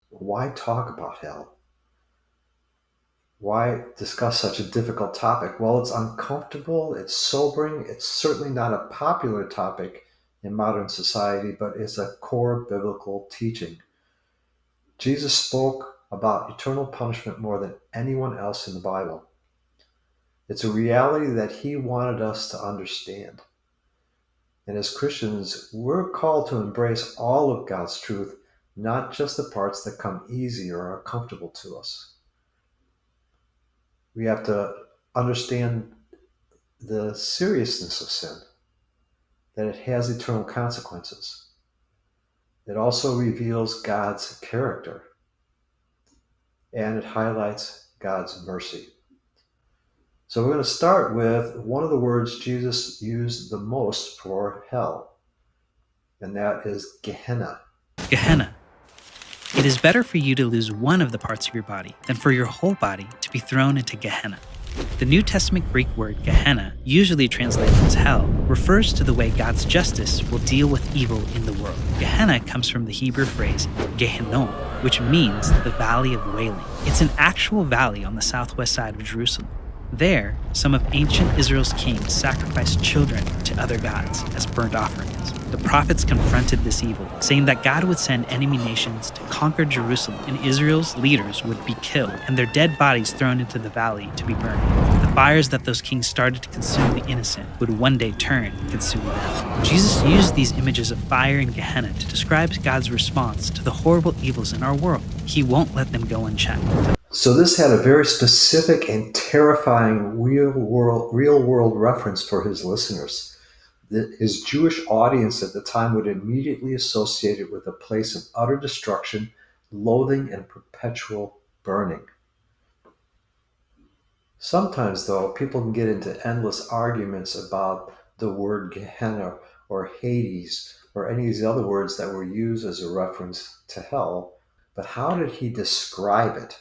Why talk about hell? Why discuss such a difficult topic? Well, it's uncomfortable, it's sobering, it's certainly not a popular topic in modern society, but it's a core biblical teaching. Jesus spoke about eternal punishment more than anyone else in the Bible. It's a reality that he wanted us to understand. And as Christians, we're called to embrace all of God's truth, not just the parts that come easy or are comfortable to us. We have to understand the seriousness of sin, that it has eternal consequences. It also reveals God's character and it highlights God's mercy. So we're going to start with one of the words Jesus used the most for hell, and that is Gehenna. Gehenna. It is better for you to lose one of the parts of your body than for your whole body to be thrown into Gehenna. The New Testament Greek word Gehenna, usually translated as hell, refers to the way God's justice will deal with evil in the world. Gehenna comes from the Hebrew phrase Gehinnom, which means the valley of wailing. It's an actual valley on the southwest side of Jerusalem. There, some of ancient Israel's kings sacrificed children to other gods as burnt offerings. The prophets confronted this evil, saying that God would send enemy nations to conquer Jerusalem, and Israel's leaders would be killed and their dead bodies thrown into the valley to be burned. The fires that those kings started to consume the innocent would one day turn and consume them. Jesus used these images of fire and Gehenna to describe God's response to the horrible evils in our world. He won't let them go unchecked. So this had a very specific and terrifying real world reference for his listeners. His Jewish audience at the time would immediately associate it with a place of utter destruction, loathing, and perpetual burning. Sometimes, though, people can get into endless arguments about the word Gehenna or Hades or any of these other words that were used as a reference to hell. But how did he describe it?